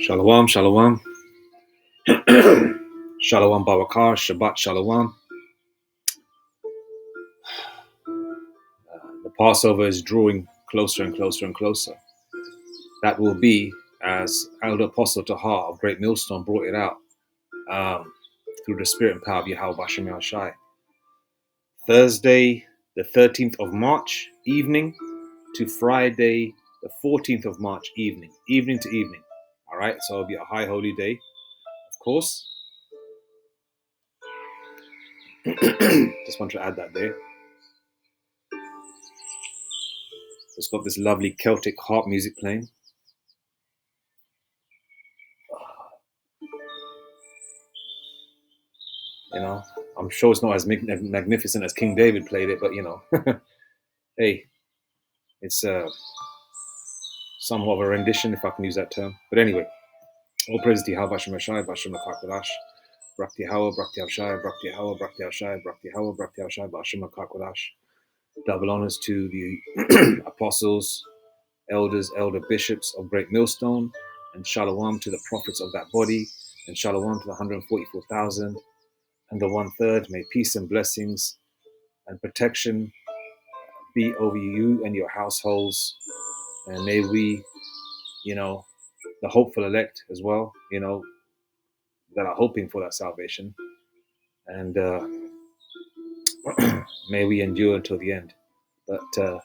Shalom, shalom. Shalom Barakar, Shabbat Shalom. The Passover is drawing closer and closer and closer. That will be as Elder Apostle Tahar of Great Millstone brought it out through the spirit and power of Yahweh Bashem Yahushai. Thursday, the 13th of March evening to Friday, the 14th of March evening to evening. All right, so it'll be a high holy day, of course. Just want to add that there. It's got this lovely Celtic harp music playing. You know, I'm sure it's not as magnificent as King David played it, but you know, hey, it's somewhat of a rendition, if I can use that term. But anyway, all praise to Yahweh Bashem Yahshai, Bashem Makakodash, Brakti Yahweh, Brakti Yahshai, Brakti Yahweh, Brakti Yahshai, Brakti Yahweh, Brakti Yahshai, Bashem Makakodash. Double honors to the apostles, elders, elder bishops of Great Millstone, and shalom to the prophets of that body, and shalom to the 144,000 and the 1/3. May peace and blessings and protection be over you and your households, and may we, you know, the hopeful elect as well, you know, that are hoping for that salvation, and may we endure until the end. But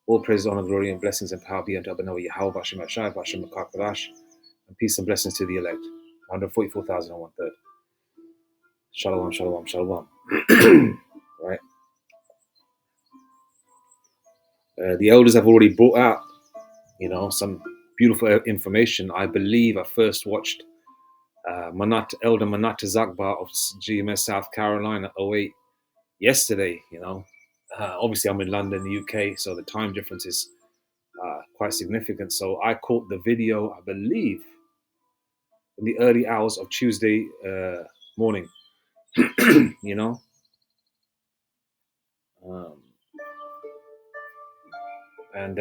all praise, honor, glory, and blessings and power be unto Abba Yahweh Bashem Yahshai, Bashem Makakodash, and peace and blessings to the elect, 144,000 and 1/3. Shalom, shalom, shalom. Right. The elders have already brought out, you know, some beautiful information. I believe I first watched Elder Manata Zakbar of GMS South Carolina 08 yesterday. You know, obviously I'm in London, the UK, so the time difference is quite significant. So I caught the video, I believe, in the early hours of Tuesday morning. You know, and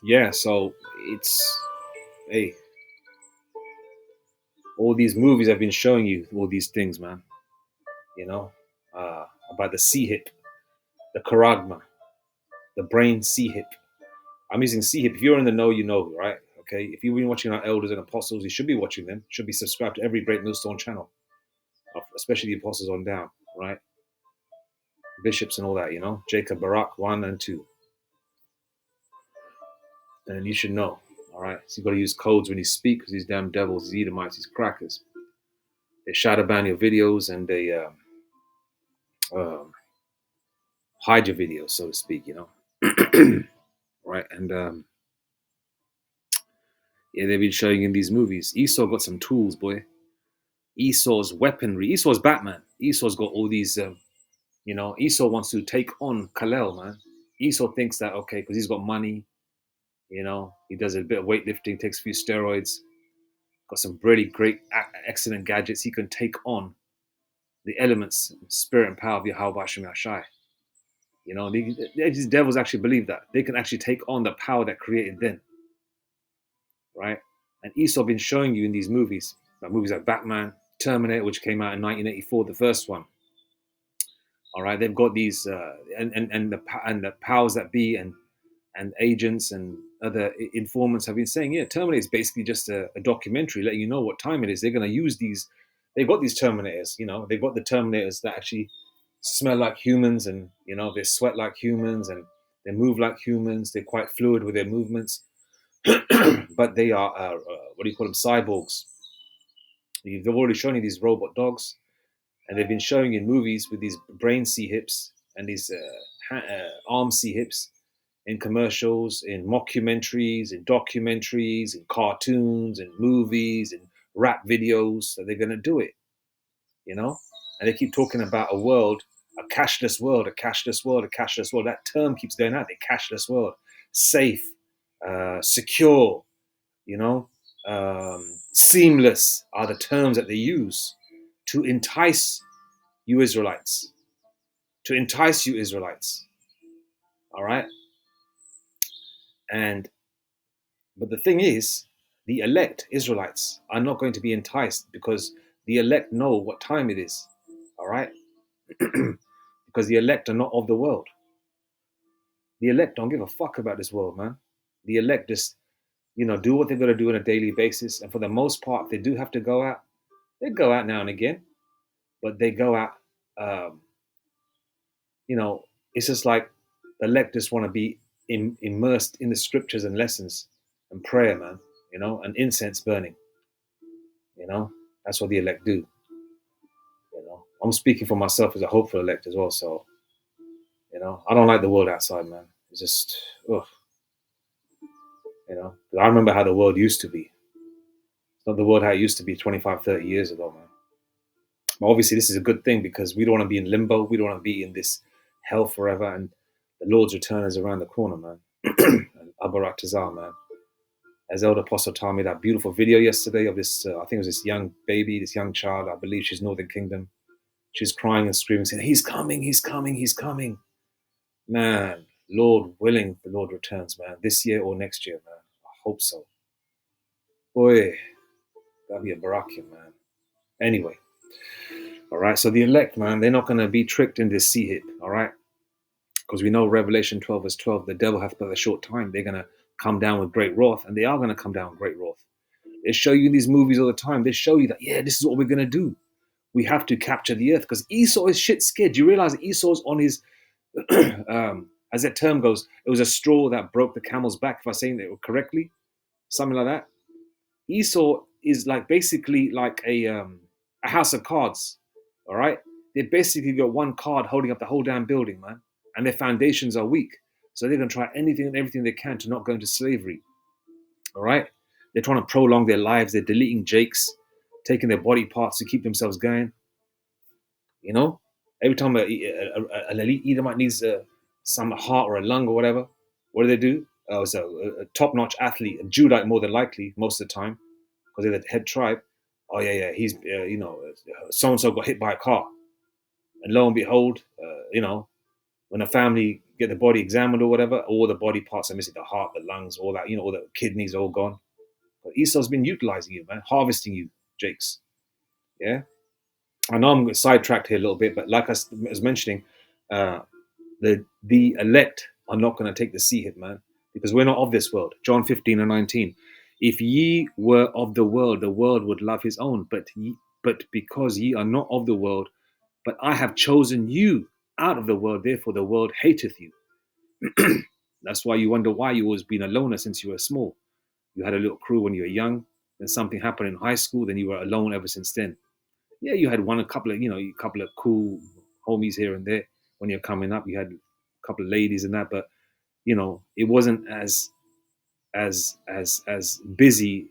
yeah, so it's, hey, all these movies have been showing you all these things, man. You know, about the C-hip, the charagma, the brain C-hip. I'm using C-hip. If you're in the know, you know, right? Okay. If you've been watching our elders and apostles, you should be watching them. Should be subscribed to every Great Millstone channel, especially the apostles on down, right? Bishops and all that, you know. Jacob Barak 1 and 2. And you should know, all right? So you've got to use codes when you speak, because these damn devils, these Edomites, these crackers, they shadow ban your videos, and they hide your videos, so to speak, you know. Right? And yeah, they've been showing in these movies. Esau got some tools, boy. Esau's weaponry. Esau's Batman. Esau's got all these, you know, Esau wants to take on Kalel, man. Esau thinks that, okay, because he's got money, you know, he does a bit of weightlifting, takes a few steroids, got some really great, excellent gadgets. He can take on the elements, spirit and power of Yahweh Bashem Yahshai. You know, these devils actually believe that. They can actually take on the power that created them. Right? And Esau been showing you in these movies like Batman, Terminator, which came out in 1984, the first one. All right, they've got these and the powers that be and agents and other informants have been saying, yeah, Terminator is basically just a documentary letting you know what time it is. They're going to use these. They've got these Terminators, you know. They've got the Terminators that actually smell like humans, and you know, they sweat like humans, and they move like humans. They're quite fluid with their movements. But they are, what do you call them, cyborgs. They've already shown you these robot dogs, and they've been showing in movies with these brain C-hips, and these armsy hips in commercials, in mockumentaries, in documentaries, in cartoons, in movies, in rap videos. So they're going to do it, you know? And they keep talking about a world, a cashless world, a cashless world, a cashless world. That term keeps going out, the cashless world. Safe, secure, you know, seamless are the terms that they use to entice you Israelites. To entice you Israelites. All right? And but the thing is, the elect Israelites are not going to be enticed because the elect know what time it is. All right? Because the elect are not of the world. The elect don't give a fuck about this world, man. The elect just, do what they're going to do on a daily basis. And for the most part, they do have to go out. They go out now and again, but they go out, um, it's just like the elect just want to be immersed in the scriptures and lessons and prayer, man, and incense burning. That's what the elect do. I'm speaking for myself as a hopeful elect as well. So, I don't like the world outside, man. It's just, ugh. I remember how the world used to be. It's not the world how it used to be 25, 30 years ago, man. But obviously, this is a good thing because we don't want to be in limbo. We don't want to be in this hell forever. And the Lord's return is around the corner, man. And Abarak Tazar, man. As Elder Apostle told me that beautiful video yesterday of this, I think it was this young baby, this young child. I believe she's Northern Kingdom. She's crying and screaming, saying, "He's coming, he's coming, he's coming." Man, Lord willing, the Lord returns, man. This year or next year, man. I hope so. Boy, that'd be a barakia, man. Anyway, all right. So the elect, man, they're not going to be tricked in this sea hip, all right? Because we know Revelation 12 verse 12, the devil hath but a short time. They're going to come down with great wrath, and they are going to come down with great wrath. They show you in these movies all the time. They show you that, yeah, this is what we're going to do. We have to capture the earth because Esau is shit scared. Do you realize that Esau's on his, as that term goes, it was a straw that broke the camel's back, if I'm saying it correctly, something like that. Esau is like basically like a house of cards, all right? They basically got one card holding up the whole damn building, man, and their foundations are weak. So they're going to try anything and everything they can to not go into slavery, all right? They're trying to prolong their lives. They're deleting jakes, taking their body parts to keep themselves going. Every time an elite Edomite needs some heart or a lung or whatever, what do? It's a top-notch athlete, a Judite more than likely most of the time, because they're the head tribe. Oh yeah, he's so and so got hit by a car, and lo and behold, when a family get the body examined or whatever, all the body parts are missing, the heart, the lungs, all that, all the kidneys are all gone. But Esau's been utilizing you, man, harvesting you, Jakes. Yeah. I know I'm sidetracked here a little bit, but like I was mentioning, the elect are not going to take the sea hit, man, because we're not of this world. John 15 and 19. If ye were of the world would love his own. But because ye are not of the world, but I have chosen you out of the world, therefore the world hateth you. That's why you wonder why you always been a loner since you were small. You had a little crew when you were young, then something happened in high school, then you were alone ever since then. Yeah, you had a couple of cool homies here and there when you're coming up. You had a couple of ladies and that, but it wasn't as busy,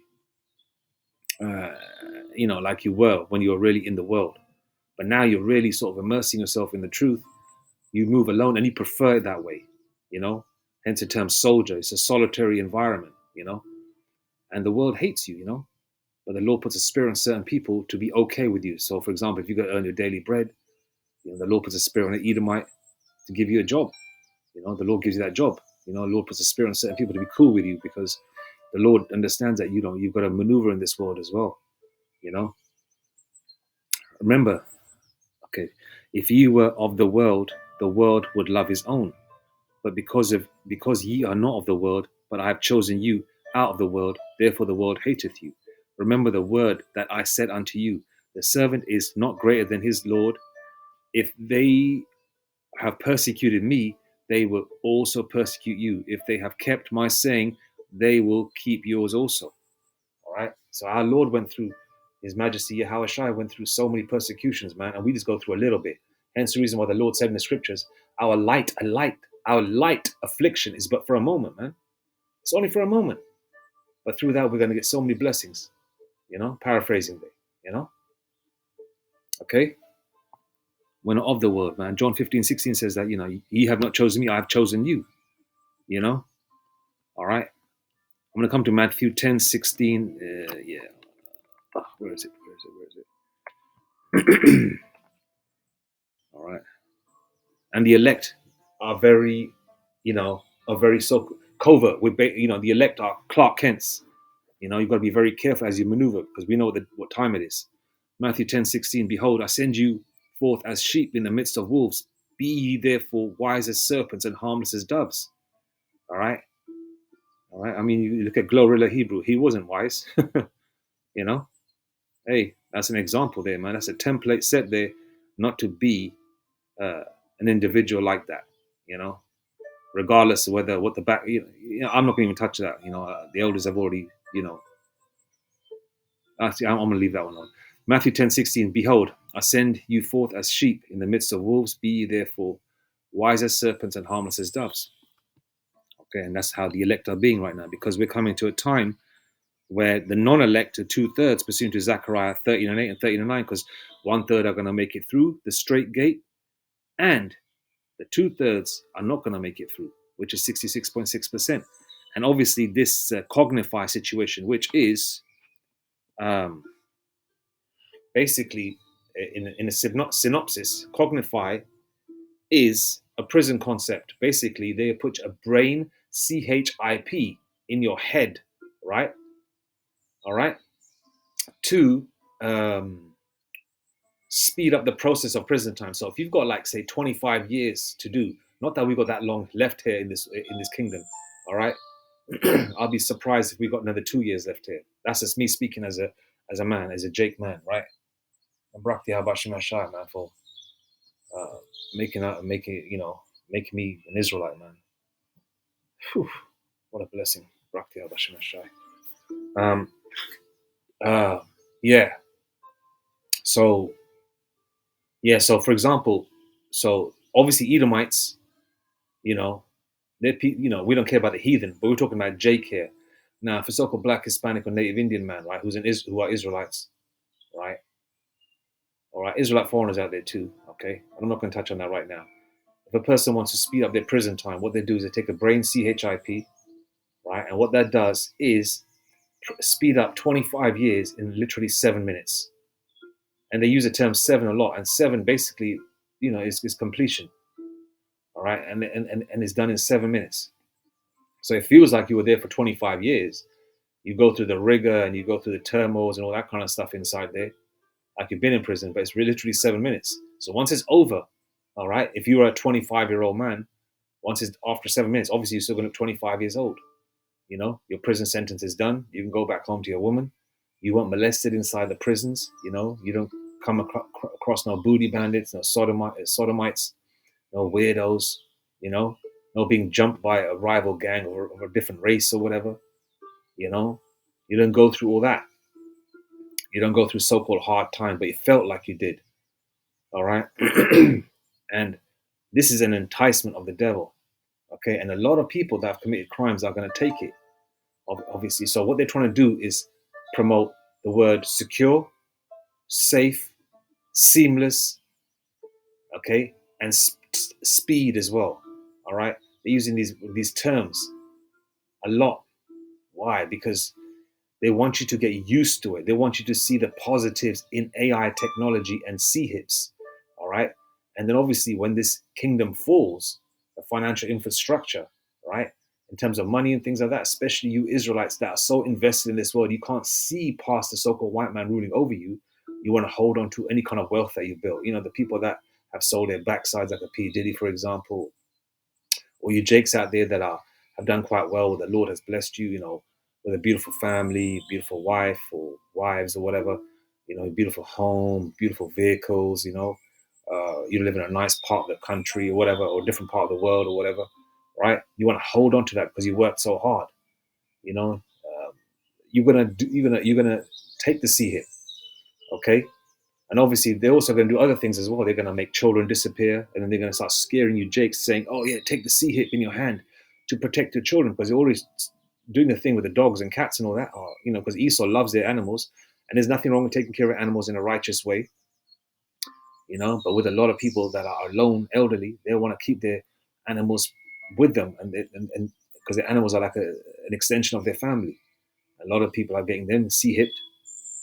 like you were when you were really in the world. But now you're really sort of immersing yourself in the truth. You move alone, and you prefer it that way. Hence the term soldier. It's a solitary environment. And the world hates you. But the Lord puts a spirit on certain people to be okay with you. So, for example, if you got to earn your daily bread, the Lord puts a spirit on an Edomite to give you a job. The Lord gives you that job. The Lord puts a spirit on certain people to be cool with you because the Lord understands that you've got to maneuver in this world as well. Remember, okay, if ye were of the world would love his own. But because ye are not of the world, but I have chosen you out of the world, therefore the world hateth you. Remember the word that I said unto you, the servant is not greater than his Lord. If they have persecuted me, they will also persecute you. If they have kept my saying, they will keep yours also. All right. So our Lord went through, His Majesty Yahweh Shai went through so many persecutions, man, and we just go through a little bit. Hence the reason why the Lord said in the scriptures, our light affliction is but for a moment, man. It's only for a moment. But through that, we're going to get so many blessings, paraphrasing it, you know? Okay? We're not of the world, man. John 15:16 says that, ye have not chosen me, I have chosen you, you know? All right? I'm going to come to Matthew 10:16. Yeah. Where is it? All right. And the elect are very, are very so covert. The elect are Clark Kent's. You've got to be very careful as you maneuver because we know what time it is. Matthew 10:16. Behold, I send you forth as sheep in the midst of wolves. Be ye therefore wise as serpents and harmless as doves. All right. All right. I mean, you look at Glorilla Hebrew. He wasn't wise. you know. Hey, that's an example there, man. That's a template set there, not to be an individual like that. You know, regardless of what the back. I'm not going to even touch that. The elders have already. Actually, I'm going to leave that one on. Matthew 10:16. Behold, I send you forth as sheep in the midst of wolves. Be ye therefore wise as serpents and harmless as doves. Okay, and that's how the elect are being right now, because we're coming to a time where the non-elect are 2/3, pursuant to Zechariah 13:8 and 13:9, because 1/3 are going to make it through the straight gate, and the 2/3 are not going to make it through, which is 66.6%. And obviously, this COGNITION situation, which is um, basically in a synopsis, COGNITION is a prison concept. Basically, they put a brain CHIP in your head, right? All right, to speed up the process of prison time. So if you've got like say 25 years to do, not that we've got that long left here in this kingdom, all right. I'll be surprised if we got another 2 years left here. That's just me speaking as a man, as a Jake man, right? And Brakti Habashimashai, man, for uh, making me an Israelite, man. Whew, what a blessing, Brakti Habashimashai. Um, yeah. So so for example, so obviously Edomites, you know, we don't care about the heathen, but we're talking about Jake here. Now, if a so-called black, Hispanic, or Native Indian man, right, who are Israelites, right, all right, Israelite foreigners out there too, okay. I'm not going to touch on that right now. If a person wants to speed up their prison time, what they do is they take a brain CHIP, right, and what that does is speed up 25 years in literally 7 minutes. And they use the term seven a lot, and seven basically, is completion, all right, and it's done in 7 minutes. So it feels like you were there for 25 years. You go through the rigor and you go through the turmoils and all that kind of stuff inside there, like you've been in prison, but it's literally 7 minutes. So once it's over, all right, if you are a 25-year-old man, once it's after 7 minutes, obviously you're still going to be 25 years old. Your prison sentence is done. You can go back home to your woman. You weren't molested inside the prisons. You don't come across no booty bandits, no sodomites, no weirdos, no being jumped by a rival gang or a different race or whatever. You don't go through all that. You don't go through so-called hard time, but you felt like you did. All right. And this is an enticement of the devil. Okay. And a lot of people that have committed crimes are going to take it, obviously. So what they're trying to do is promote the word secure, safe, seamless, okay, and speed as well. All right. They're using these terms a lot. Why? Because they want you to get used to it. They want you to see the positives in AI technology and CHIPs. All right. And then obviously when this kingdom falls, the financial infrastructure, right, in terms of money and things like that, especially you Israelites that are so invested in this world, you can't see past the so-called white man ruling over you. You want to hold on to any kind of wealth that you built. The people that have sold their backsides, like a P. Diddy, for example, or you Jakes out there that have done quite well, the Lord has blessed you, with a beautiful family, beautiful wife or wives or whatever, a beautiful home, beautiful vehicles, you live in a nice part of the country or whatever, or a different part of the world or whatever, right? You want to hold on to that because you worked so hard, you're gonna take the sea hit, okay? And obviously, they're also going to do other things as well. They're going to make children disappear, and then they're going to start scaring you, Jake, saying, "Oh yeah, take the sea hip in your hand to protect your children," because they're always doing the thing with the dogs and cats and all that. Or, because Esau loves their animals, and there's nothing wrong with taking care of animals in a righteous way. But with a lot of people that are alone, elderly, they want to keep their animals with them, and because the animals are like an extension of their family. A lot of people are getting them sea hipped,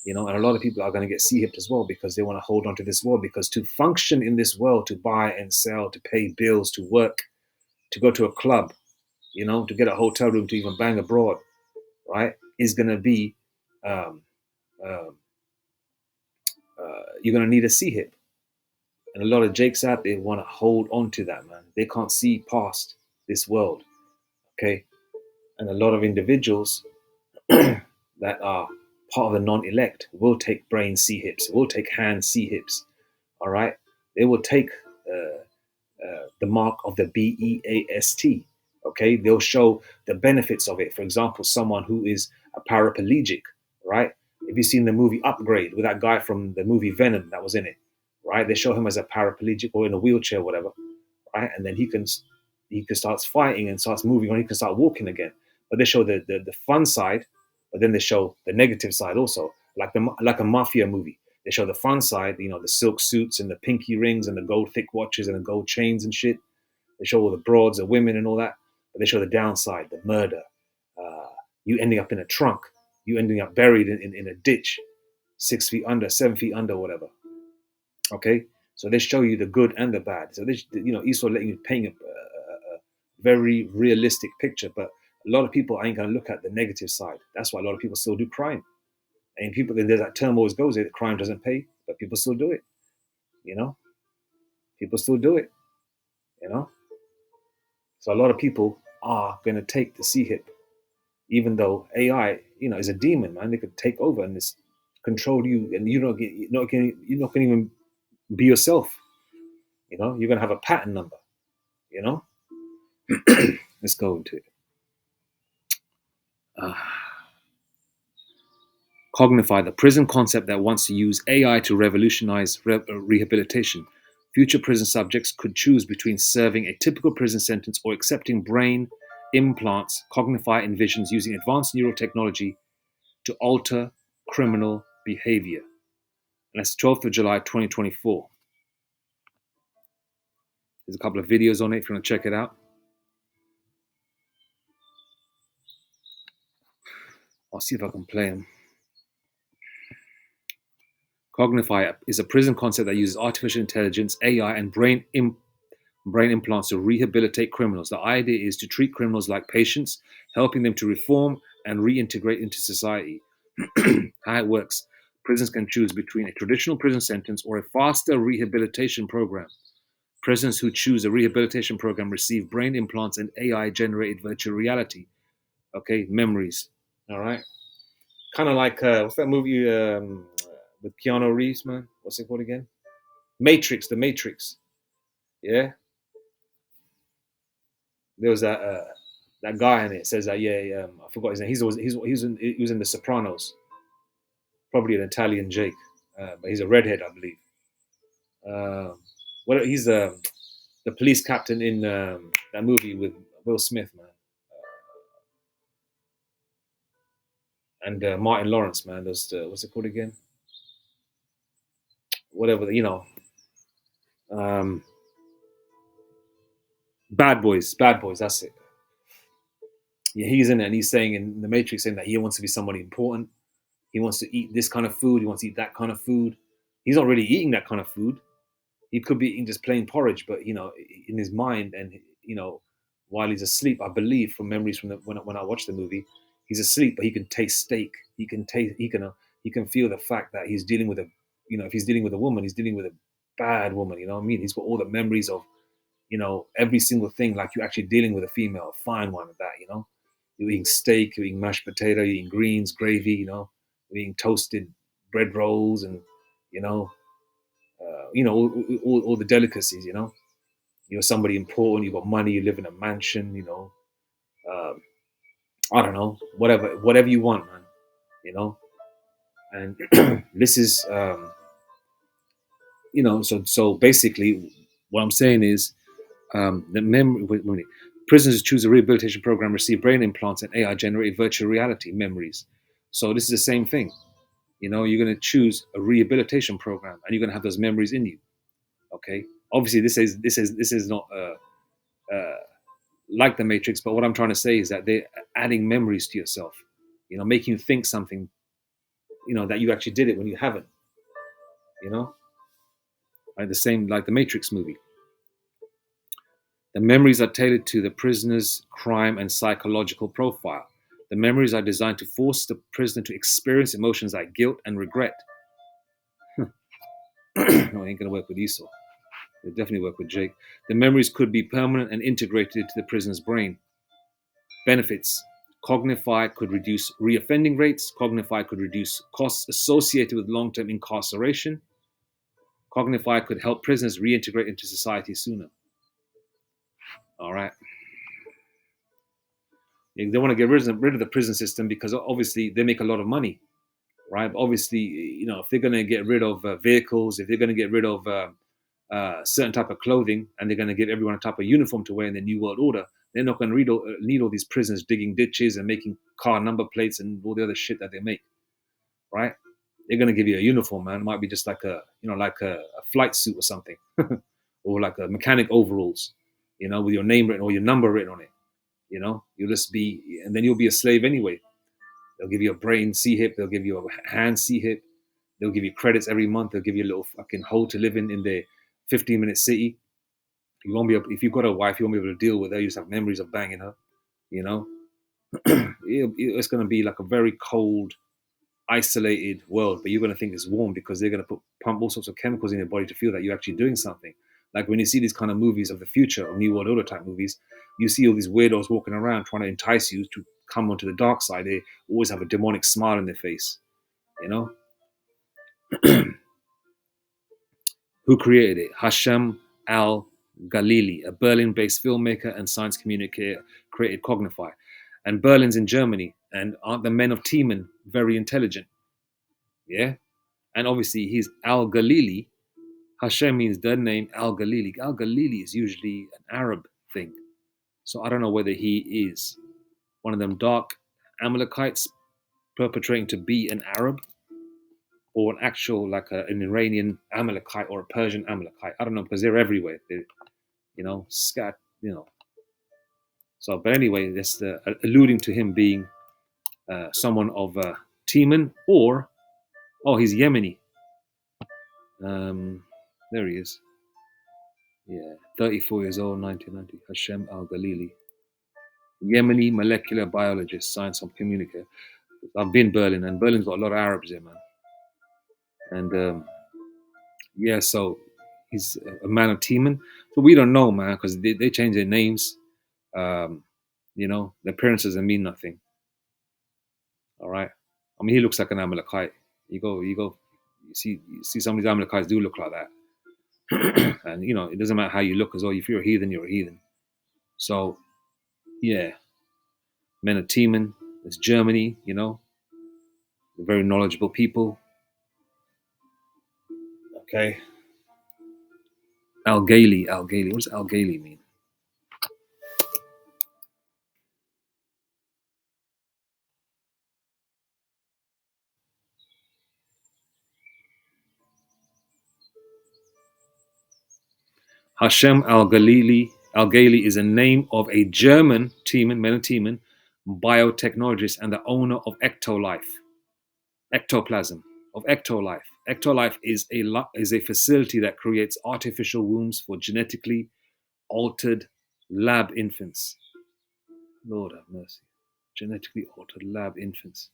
and a lot of people are going to get sea hipped as well because they want to hold on to this world. Because to function in this world, to buy and sell, to pay bills, to work, to go to a club, to get a hotel room, to even bang abroad, right, is going to be, um, um, you're going to need a sea hip. And a lot of Jakes out there want to hold on to that, man. They can't see past this world, okay? And a lot of individuals that are part of the non-elect will take brain sea hips, will take hand sea hips, all right? They will take the mark of the BEAST, okay? They'll show the benefits of it. For example, someone who is a paraplegic, right? If you've seen the movie Upgrade with that guy from the movie Venom that was in it, right? They show him as a paraplegic or in a wheelchair, whatever, right? And then he can starts fighting and starts moving on. He can start walking again. But they show the fun side, but then they show the negative side also, like a mafia movie. They show the fun side, the silk suits and the pinky rings and the gold thick watches and the gold chains and shit. They show all the broads, the women and all that. But they show the downside, the murder, uh, you ending up in a trunk, you ending up buried in a ditch, 6 feet under, 7 feet under, whatever. Okay, so they show you the good and the bad. So Esau letting you paint a very realistic picture, but a lot of people ain't gonna look at the negative side. That's why a lot of people still do crime. And people, there's that term always goes there that crime doesn't pay, but people still do it. You know, people still do it. You know, so a lot of people are gonna take the C hip, even though AI, is a demon, man. They could take over and just control you, and you're not gonna even be yourself. You're gonna have a pattern number. You know, let's go into it. Uh, Cognify, the prison concept that wants to use AI to revolutionize rehabilitation. Future prison subjects could choose between serving a typical prison sentence or accepting brain implants. Cognify envisions using advanced neural technology to alter criminal behavior. And that's 12th of July, 2024. There's a couple of videos on it if you want to check it out. I'll see if I can play them. Cognify is a prison concept that uses artificial intelligence, AI, and brain implants to rehabilitate criminals. The idea is to treat criminals like patients, helping them to reform and reintegrate into society. How it works: prisons can choose between a traditional prison sentence or a faster rehabilitation program. Prisoners who choose a rehabilitation program receive brain implants and AI-generated virtual reality. Okay, memories. All right, kind of like what's that movie with Keanu Reeves, man? What's it called again? Matrix. The Matrix. Yeah, there was that guy in it says that, yeah, I forgot his name. He was in The Sopranos, probably an Italian Jake, but he's a redhead, I believe. He's the police captain in that movie with Will Smith, man, and Martin Lawrence, man. What's it called again? Whatever, um, Bad Boys, Bad Boys. That's it. Yeah, he's in it, and he's saying in the Matrix, saying that he wants to be somebody important. He wants to eat this kind of food. He wants to eat that kind of food. He's not really eating that kind of food. He could be eating just plain porridge, but in his mind, and while he's asleep, I believe from memories from when I watched the movie, he's asleep, but he can taste steak. He can feel the fact that he's dealing with if he's dealing with a woman, he's dealing with a bad woman. You know what I mean? He's got all the memories of every single thing, like you're actually dealing with a female, a fine one at that. You're eating steak, you're eating mashed potato, you're eating greens, gravy. You're eating toasted bread rolls, and you know all the delicacies. You're somebody important. You got money. You live in a mansion. Um, I don't know, whatever you want, man. You know, and this is So basically, what I'm saying is the memory. Prisoners who choose a rehabilitation program receive brain implants and AI-generated virtual reality memories. So this is the same thing. You're going to choose a rehabilitation program, and you're going to have those memories in you. Okay. Obviously, this is not like the Matrix, but what I'm trying to say is that they're adding memories to yourself. Making you think something. That you actually did it when you haven't. You know, like the same like the Matrix movie. The memories are tailored to the prisoner's crime and psychological profile. The memories are designed to force the prisoner to experience emotions like guilt and regret. No, it ain't going to work with Esau. It'll definitely work with Jake. The memories could be permanent and integrated into the prisoner's brain. Benefits. COGNIFY could reduce reoffending rates. COGNIFY could reduce costs associated with long-term incarceration. COGNIFY could help prisoners reintegrate into society sooner. All right. They want to get rid of the prison system because obviously they make a lot of money, right? But obviously, if they're going to get rid of vehicles, if they're going to get rid of certain type of clothing, and they're going to give everyone a type of uniform to wear in the New World Order, they're not going to need all these prisoners digging ditches and making car number plates and all the other shit that they make, right? They're going to give you a uniform, man. It might be just like a flight suit or something, or like a mechanic overalls, with your name written or your number written on it. You'll just be, and then you'll be a slave anyway. They'll give you a brain C-hip. They'll give you a hand C-hip. They'll give you credits every month. They'll give you a little fucking hole to live in their 15-minute city. You won't be able, if you've got a wife, you won't be able to deal with her. You just have memories of banging her. It's going to be like a very cold, isolated world, but you're going to think it's warm because they're going to pump all sorts of chemicals in your body to feel that you're actually doing something. Like when you see these kind of movies of the future, or New World Order type movies, you see all these weirdos walking around trying to entice you to come onto the dark side. They always have a demonic smile on their face, you know? Who created it? Hashem al-Galili, a Berlin-based filmmaker and science communicator, created COGNIFY. And Berlin's in Germany. And aren't the men of Teman very intelligent? Yeah? And obviously he's al-Galili. Hashem means the name al-Galili. Al-Galili is usually an Arab thing. So I don't know whether he is one of them dark Amalekites perpetrating to be an Arab, or an actual like an Iranian Amalekite or a Persian Amalekite. I don't know, because they're everywhere. They're, scat, So, but anyway, that's alluding to him being someone of Teman, or he's Yemeni. There he is. Yeah, 34 years old, 1990. Hashem al-Galili, Yemeni molecular biologist, science communicator. I've been Berlin, and Berlin's got a lot of Arabs there, man. And yeah, so he's a man of Teman. So we don't know, man, because they change their names. The appearances mean nothing. All right. I mean, he looks like an Amalekite. You see some of these Amalekites do look like that. And it doesn't matter how you look, as well. If you're a heathen, you're a heathen. So yeah, men of Teman, it's Germany, they're very knowledgeable people. Okay. Al-Gaili. What does Al-Gaili mean? Hashem Al-Gaili is a name of a German men of Teman, biotechnologist and the owner of ectoplasm, of Ectolife. Ectolife is a facility that creates artificial wombs for genetically altered lab infants. Lord have mercy. Genetically altered lab infants.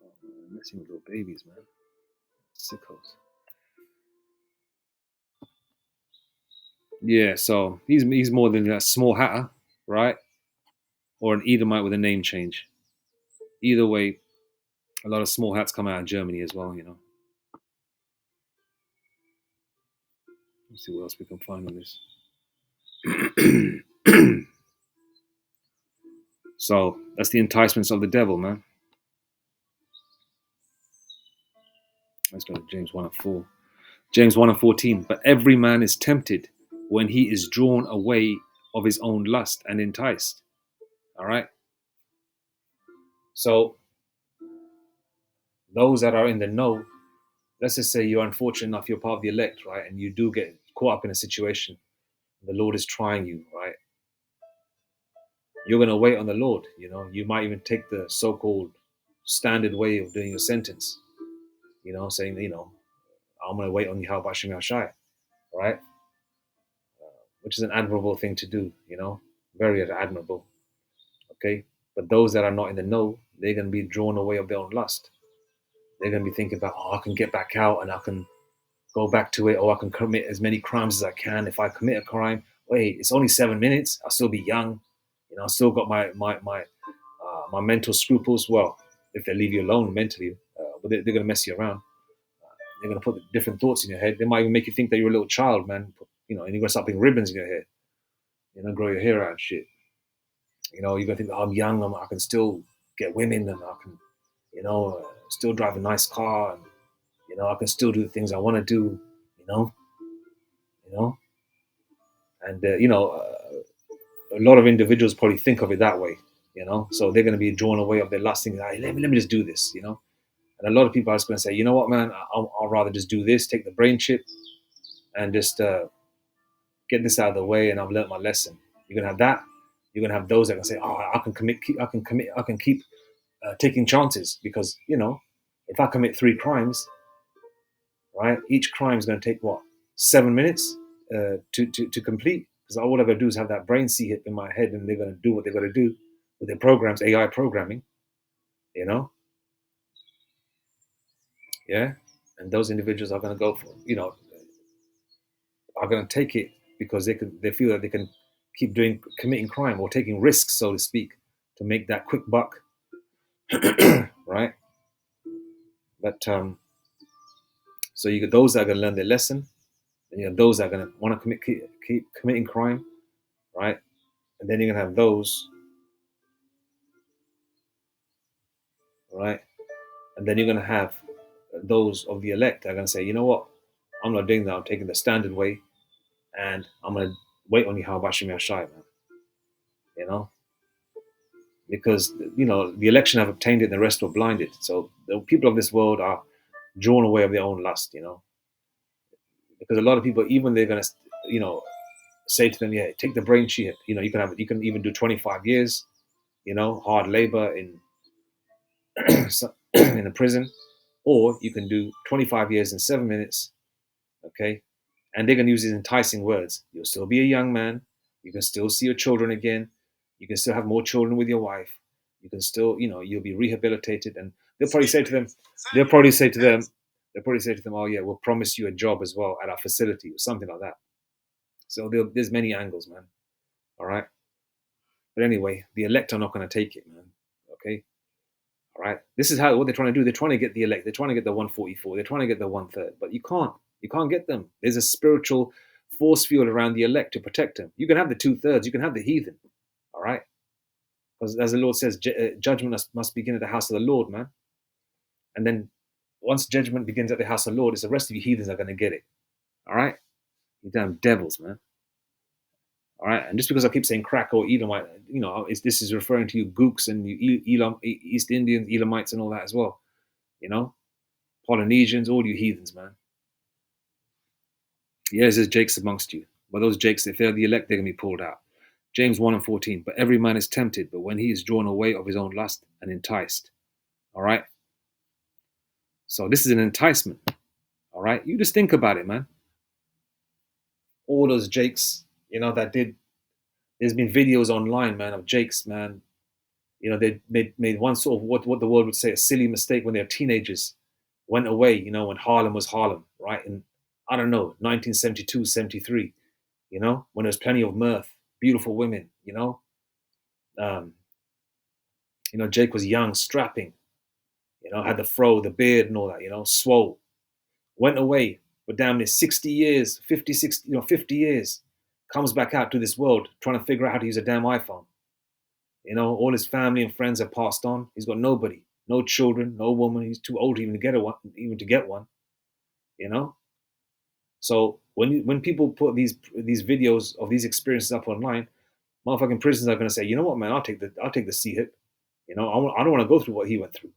Oh, man, messing with little babies, man. Sickos. Yeah, so he's more than a small hatter, right? Or an Edomite with a name change. Either way, a lot of small hats come out of Germany as well, Let's see what else we can find on this. So that's the enticements of the devil, man. Let's go to James 1 and 4. James 1 and 14. But every man is tempted when he is drawn away of his own lust and enticed. All right. So those that are in the know, let's just say you're unfortunate enough, you're part of the elect, right? And you do get caught up in a situation. The Lord is trying you, right? You're going to wait on the Lord. You might even take the so-called standard way of doing your sentence, saying, I'm going to wait on you, how about Shemi Shai, right? Which is an admirable thing to do, very admirable. Okay. But those that are not in the know, they're going to be drawn away of their own lust. They're going to be thinking about, I can get back out and I can go back to it, or I can commit as many crimes as I can. If I commit a crime, wait, it's only 7 minutes. I'll still be young. I still got my mental scruples. Well, if they leave you alone mentally, but they're going to mess you around. They're going to put different thoughts in your head. They might even make you think that you're a little child, man. And you're going to start putting ribbons in your hair. Grow your hair out and shit. You're going to think, I'm young, I can still get women, and I can, still drive a nice car, and I can still do the things I want to do. You know, you know, and a lot of individuals probably think of it that way. So they're going to be drawn away of their lust, thinking, hey, let me just do this. And a lot of people are just going to say, you know what, man, I'll rather just do this, take the brain chip, and just get this out of the way, and I've learned my lesson. You're gonna have that. You're gonna have those that can say, "Oh, I can keep taking chances because if I commit 3 crimes, right, each crime is going to take what 7 minutes to complete. Because all I've got to do is have that brain seed hit in my head, and they're going to do what they're going to do with their programs, AI programming, yeah. And those individuals are going to go for, are going to take it because they feel that they can keep committing crime or taking risks, so to speak, to make that quick buck, right? But so you get those that are going to learn their lesson, and you have those that are going to want to keep committing crime, right? And then you're going to have those, right? And then you're going to have those of the elect that are going to say, you know what, I'm not doing that. I'm taking the standard way, and I'm going to wait on you, how about Shemi Shai, man? Because the election have obtained it and the rest were blinded. So the people of this world are drawn away of their own lust, because a lot of people, even they're going to say to them, yeah, take the brain chip, you can even do 25 years, hard labor in in a prison, or you can do 25 years in 7 minutes. Okay. And they're going to use these enticing words. You'll still be a young man. You can still see your children again. You can still have more children with your wife. You can still, you'll be rehabilitated. And they'll probably say to them, oh yeah, we'll promise you a job as well at our facility or something like that. So there's many angles, man. All right. But anyway, the elect are not going to take it, man. Okay. All right. This is what they're trying to do. They're trying to get the elect. They're trying to get the 144. They're trying to get the 1/3. But you can't. You can't get them. There's a spiritual force field around the elect to protect them. You can have the 2/3. You can have the heathen. All right. Because as the Lord says, judgment must begin at the house of the Lord, man. And then once judgment begins at the house of the Lord, it's the rest of you heathens are going to get it. All right. You damn devils, man. All right. And just because I keep saying crack or Elamite, this is referring to you gooks and you East Indians, Elamites and all that as well. Polynesians, all you heathens, man. Yes, there's jakes amongst you. But those jakes, if they're the elect, they're going to be pulled out. James 1 and 14. But every man is tempted, but when he is drawn away of his own lust and enticed. All right. So this is an enticement. All right. You just think about it, man. All those jakes, that did. There's been videos online, man, of jakes, man. They made one sort of what the world would say a silly mistake when they were teenagers. Went away, when Harlem was Harlem, right? And I don't know, 1972, 73, when there was plenty of mirth, beautiful women, Jake was young, strapping, had the fro, the beard and all that, swole. Went away for damn near 60 years, 50, 60, 50 years. Comes back out to this world trying to figure out how to use a damn iPhone. All his family and friends have passed on. He's got nobody, no children, no woman. He's too old even to get one. You know. So when people put these videos of these experiences up online, motherfucking prisons are gonna say, you know what, man, I'll take the C hit. You know, I don't want to go through what he went through,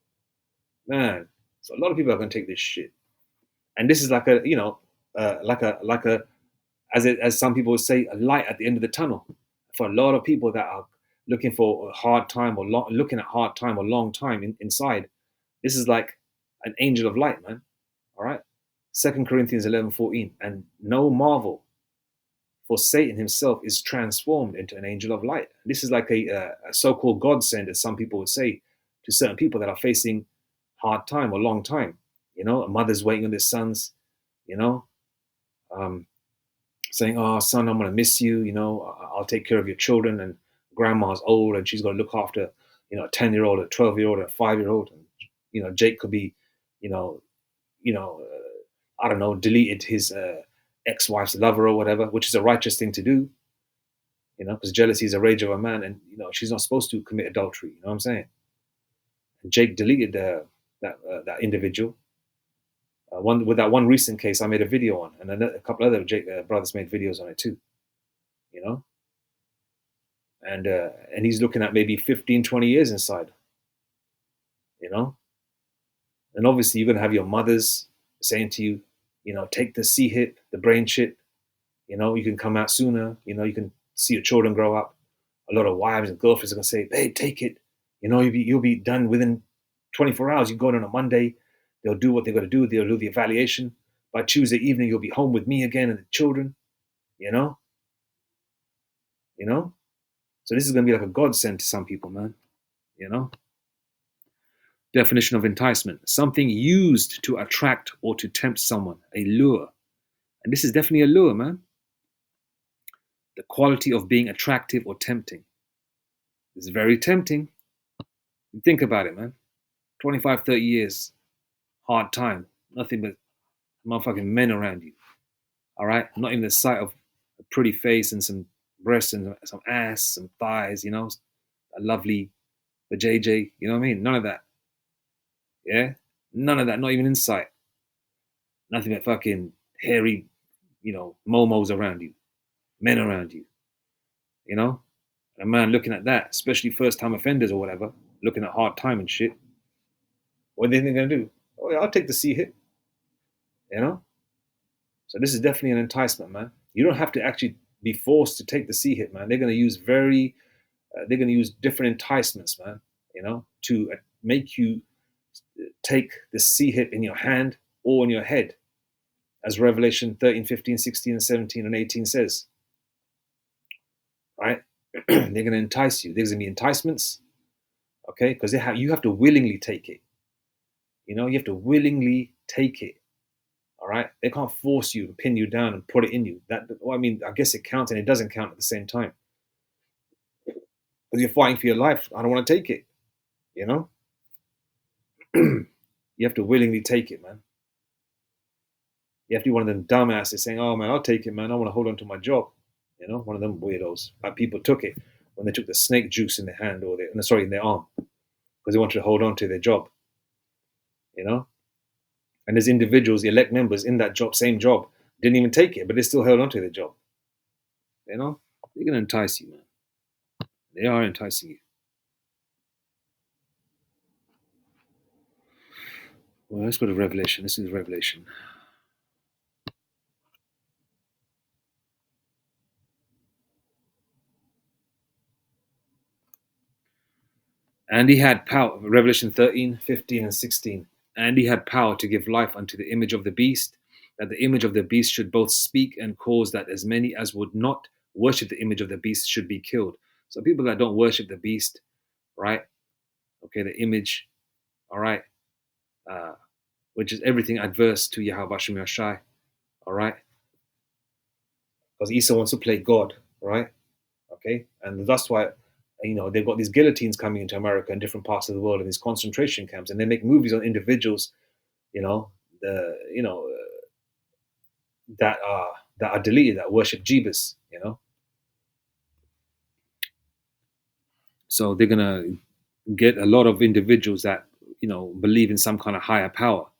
man. So a lot of people are gonna take this shit, and this is like a like a as some people would say, a light at the end of the tunnel for a lot of people that are looking for a hard time or looking at hard time or long time inside. This is like an angel of light, man. All right. 2 Corinthians 11:14, and no marvel, for Satan himself is transformed into an angel of light. This is like a so-called godsend, as some people would say, to certain people that are facing hard time or long time. You know, a mother's waiting on their sons. You know, um, saying, "Oh, son, I'm gonna miss you. You know, I'll take care of your children." And grandma's old, and she's gonna look after, a 10-year-old, a 12-year-old, a 5-year-old. And Jake could be, you know, I don't know, deleted his ex-wife's lover or whatever, which is a righteous thing to do. Because jealousy is a rage of a man, and she's not supposed to commit adultery. You know what I'm saying? And Jake deleted that individual. One with that one recent case, I made a video on, and a couple other Jake brothers made videos on it too. You know, and he's looking at maybe 15, 20 years inside. You know, and obviously you're gonna have your mothers saying to you, take the C hit, the brain shit. You can come out sooner. You can see your children grow up. A lot of wives and girlfriends are gonna say, "Babe, take it. You'll be done within 24 hours. You go in on a Monday. They'll do what they got to do. They'll do the evaluation. By Tuesday evening, you'll be home with me again and the children." You know, you know. So this is gonna be like a godsend to some people, man. You know. Definition of enticement: something used to attract or to tempt someone, a lure. And this is definitely a lure, man. The quality of being attractive or tempting. It's very tempting. Think about it, man. 25, 30 years, hard time. Nothing but motherfucking men around you. All right? Not even the sight of a pretty face and some breasts and some ass, some thighs, a lovely JJ. You know what I mean? None of that. Yeah? None of that. Not even in sight. Nothing but fucking hairy, momos around you, men around you, you know? And a man looking at that, especially first time offenders or whatever, looking at hard time and shit, what do they think they're gonna do? Oh yeah, I'll take the C hit, you know? So this is definitely an enticement, man. You don't have to actually be forced to take the C hit, man. They're gonna use different enticements, man, to make you take the C hit in your hand or in your head, as Revelation 13, 15, 16, and 17 and 18 says, right? They're going to entice you. There's going to be enticements, okay? Because you have to willingly take it. You have to willingly take it, all right? They can't force you and pin you down and put it in you. I guess it counts and it doesn't count at the same time. Because you're fighting for your life. I don't want to take it, you know? You have to willingly take it, man. You have to be one of them dumbasses saying, "Oh man, I'll take it, man. I want to hold on to my job." One of them weirdos. Like people took it when they took the snake juice in their hand or in their arm, because they wanted to hold on to their job. And there's individuals, the elect members in that same job, didn't even take it, but they still held on to their job. They're gonna entice you, man. They are enticing you. Well, let's go to Revelation. This is Revelation. And he had power, Revelation 13, 15, and 16. And he had power to give life unto the image of the beast, that the image of the beast should both speak and cause that as many as would not worship the image of the beast should be killed. So people that don't worship the beast, right? Okay, the image, all right, which is everything adverse to Yahweh Shem Yashai, all right? Because Esau wants to play God, right? Okay, and that's why they've got these guillotines coming into America and different parts of the world, and these concentration camps, and they make movies on individuals, you know, the you know that are deleted, that worship Jebus, So they're gonna get a lot of individuals that believe in some kind of higher power,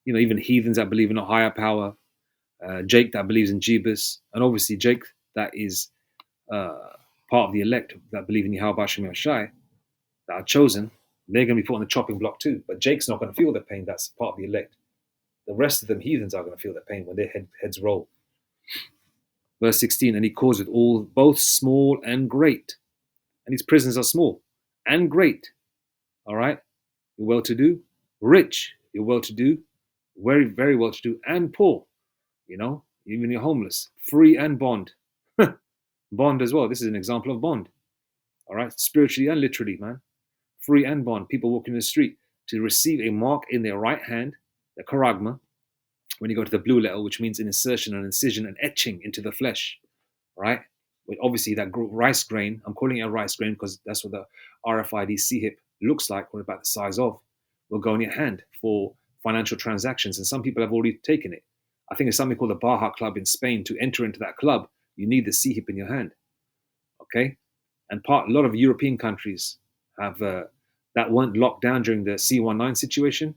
even heathens that believe in a higher power, Jake that believes in Jeebus, and obviously Jake that is uh, part of the elect that believe in Yahweh Hashem Shai, that are chosen, they're going to be put on the chopping block too. But Jake's not going to feel the pain. That's part of the elect. The rest of them heathens are going to feel the pain when their heads roll. Verse 16, and he calls it all, both small and great. And these prisons are small and great. All right? You're well-to-do, rich, you're well-to-do, very, very well-to-do, and poor. Even you're homeless, free and bond. Bond as well. This is an example of bond. All right? Spiritually and literally, man. Free and bond. People walking in the street to receive a mark in their right hand, the charagma, when you go to the blue letter, which means an insertion, an incision, an etching into the flesh, right? But obviously, that rice grain, I'm calling it a rice grain because that's what the RFID C-hip looks like, or about the size of, will go in your hand for financial transactions. And some people have already taken it. I think it's something called the Baja Club in Spain. To enter into that club, you need the C-hip in your hand, okay? And a lot of European countries have that weren't locked down during the C19 situation.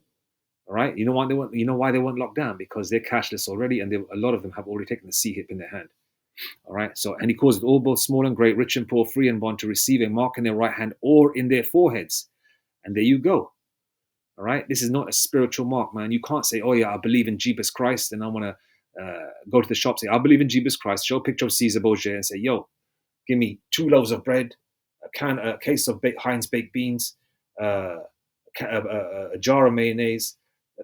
All right, you know why they weren't locked down? Because they're cashless already, and a lot of them have already taken the C-hip in their hand. All right, so and he calls it all, both small and great, rich and poor, free and bond, to receive a mark in their right hand or in their foreheads. And there you go. All right, this is not a spiritual mark, man. You can't say, oh yeah, I believe in Jesus Christ, and I want to go to the shop, say, I believe in Jesus Christ, show a picture of Caesar Borgia, and say, yo, give me 2 loaves of bread, a case of Heinz baked beans, a jar of mayonnaise,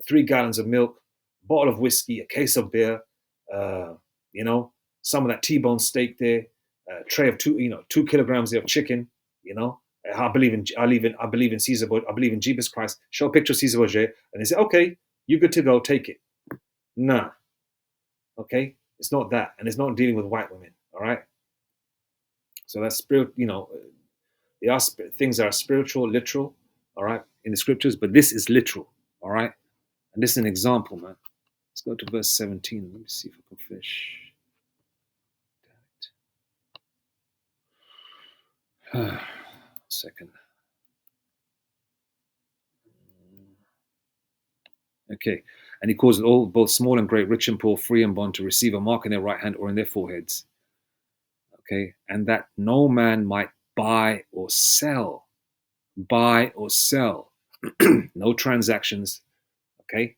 3 gallons of milk, a bottle of whiskey, a case of beer, uh, some of that T-bone steak there, a tray of 2 kilograms of chicken. I believe in Caesar, I believe in Jesus Christ. Show a picture of Caesar Borgia, and they say, okay, you're good to go, take it. Nah, okay, it's not that, and it's not dealing with white women. All right, so that's spirit. There are things that are spiritual, literal, all right, in the scriptures, but this is literal, all right, and this is an example, man. Let's go to verse 17. Let me see if I can finish. Second. Okay. And he calls it all, both small and great, rich and poor, free and bond, to receive a mark in their right hand or in their foreheads. Okay. And that no man might buy or sell. Buy or sell. No transactions. Okay.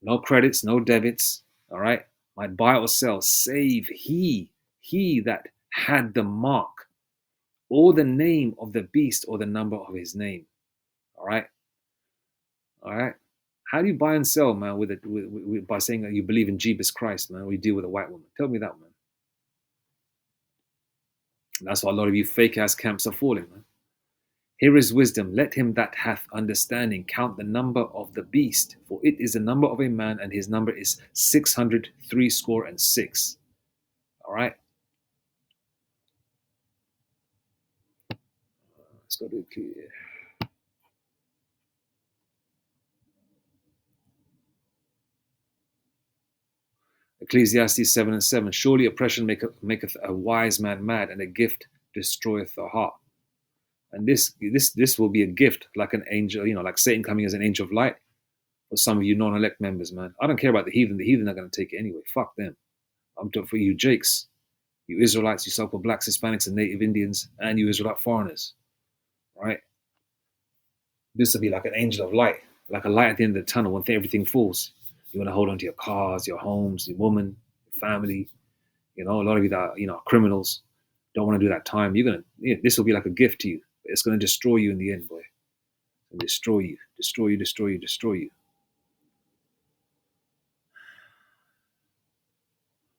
No credits, no debits. All right. Might buy or sell, save he that had the mark, or the name of the beast, or the number of his name. All right. All right. How do you buy and sell, man, by saying that you believe in Jesus Christ, man, or you deal with a white woman? Tell me that, man. And that's why a lot of you fake ass camps are falling, man. Here is wisdom. Let him that hath understanding count the number of the beast, for it is the number of a man, and his number is 666. All right. Let's go to Ecclesiastes 7:7. Surely oppression maketh a wise man mad, and a gift destroyeth the heart. And this will be a gift, like an angel, like Satan coming as an angel of light for some of you non-elect members, man. I don't care about the heathen. The heathen are going to take it anyway. Fuck them. I'm talking for you Jakes, you Israelites, you so-called blacks, Hispanics, and native Indians, and you Israelite foreigners, right? This will be like an angel of light, like a light at the end of the tunnel when everything falls. You want to hold on to your cars, your homes, your woman, your family. A lot of you that are criminals, don't want to do that time. This will be like a gift to you. It's going to destroy you in the end, boy. And destroy you, destroy you, destroy you, destroy you.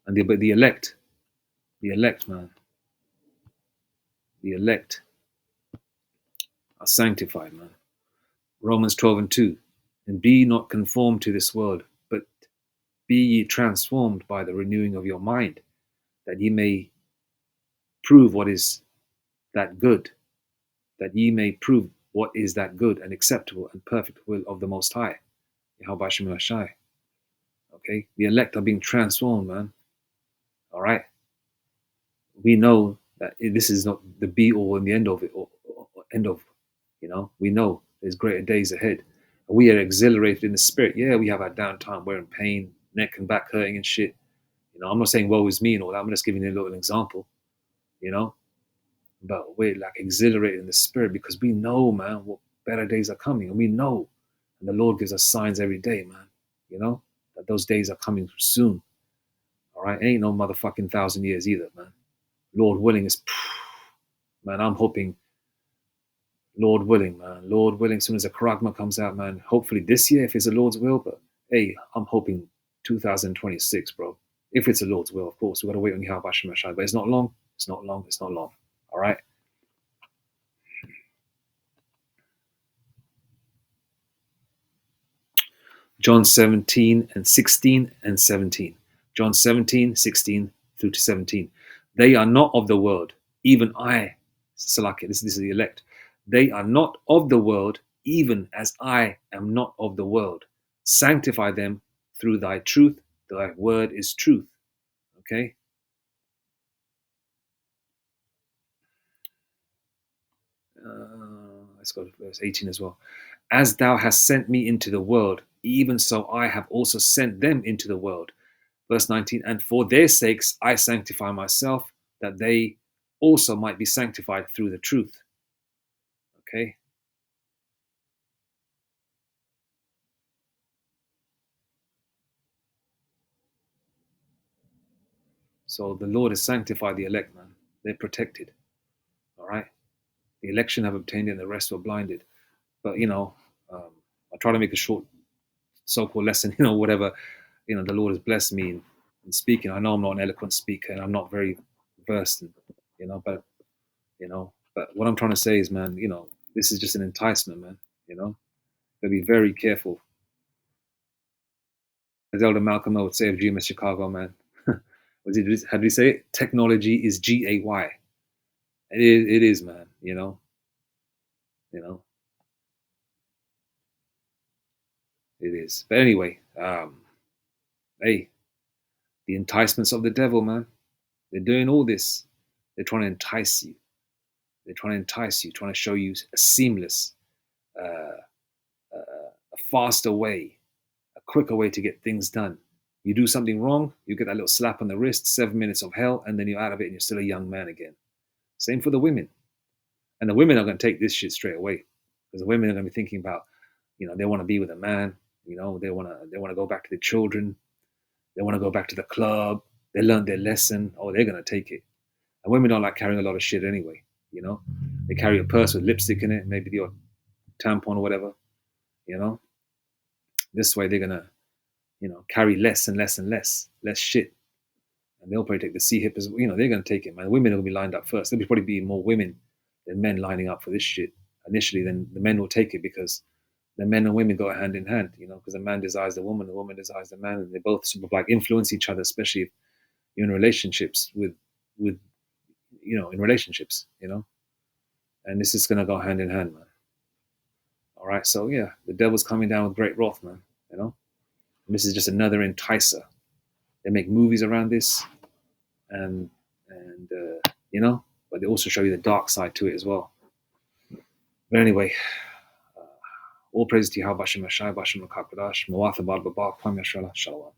And the elect, man, the elect are sanctified, man. Romans 12:2. And be not conformed to this world, but be ye transformed by the renewing of your mind, that ye may prove what is that good, that ye may prove what is that good and acceptable and perfect will of the Most High. Yahweh Shem Shai. Okay? The elect are being transformed, man. All right? We know that this is not the be all and the end of it, or end of, we know there's greater days ahead. We are exhilarated in the spirit. Yeah, we have our downtime. We're in pain, neck and back hurting and shit. I'm not saying woe is me and all that. I'm just giving you a little example, you know. But we're like exhilarated in the spirit because we know, man, what better days are coming, and we know, and the Lord gives us signs every day, man. That those days are coming soon. All right, ain't no motherfucking 1,000 years either, man. Lord willing is, man. I'm hoping, Lord willing, man. Lord willing, as soon as the Karagma comes out, man. Hopefully this year, if it's the Lord's will. But hey, I'm hoping 2026, bro. If it's the Lord's will, of course, we gotta wait on Yahweh Shemashai. But it's not long. It's not long. It's not long. All right. John 17 and 16 and 17. John 17, 16 through to 17. They are not of the world, even I, Salaki, this is the elect. They are not of the world, even as I am not of the world. Sanctify them through thy truth. Thy word is truth. Okay? Let's go to verse 18 as well. As thou hast sent me into the world, even so I have also sent them into the world. Verse 19, and for their sakes I sanctify myself, that they also might be sanctified through the truth. Okay? So the Lord has sanctified the elect, man. They're protected. All right? The election have obtained it and the rest were blinded. But, I try to make a short so-called lesson, whatever, the Lord has blessed me in speaking. I know I'm not an eloquent speaker and I'm not very versed in, but what I'm trying to say is, man, this is just an enticement, man, gotta be very careful. As Elder Malcolm would say of GMS Chicago, man. How do you say it? Technology is GAY. It is, man. You know, it is. But anyway, hey, the enticements of the devil, man. They're doing all this. They're trying to entice you. They're trying to entice you, trying to show you a seamless, uh, a faster way, a quicker way to get things done. You do something wrong, you get that little slap on the wrist, 7 minutes of hell, and then you're out of it and you're still a young man again. Same for the women. And the women are going to take this shit straight away because the women are going to be thinking about, they want to be with a man, they want to go back to the children, they want to go back to the club, they learned their lesson, oh, they're going to take it. And women don't like carrying a lot of shit anyway, they carry a purse with lipstick in it, maybe your tampon or whatever, you know. This way they're going to, carry less and less and less shit. And they'll probably take the C hip as well. They're going to take it, man. Women are going to be lined up first. There'll probably be more women than men lining up for this shit initially. Then the men will take it because the men and women go hand in hand, because the man desires the woman desires the man, and they both sort of like influence each other, especially if you're in relationships with in relationships, and this is going to go hand in hand, man. All right. So yeah, the devil's coming down with great wrath, man. And this is just another enticer. They make movies around this, and but they also show you the dark side to it as well. But anyway, all praise to Yahweh Bashem Mashai Bashem Makakadash Mawatha Bad Baba Kwam Yashala Shalom.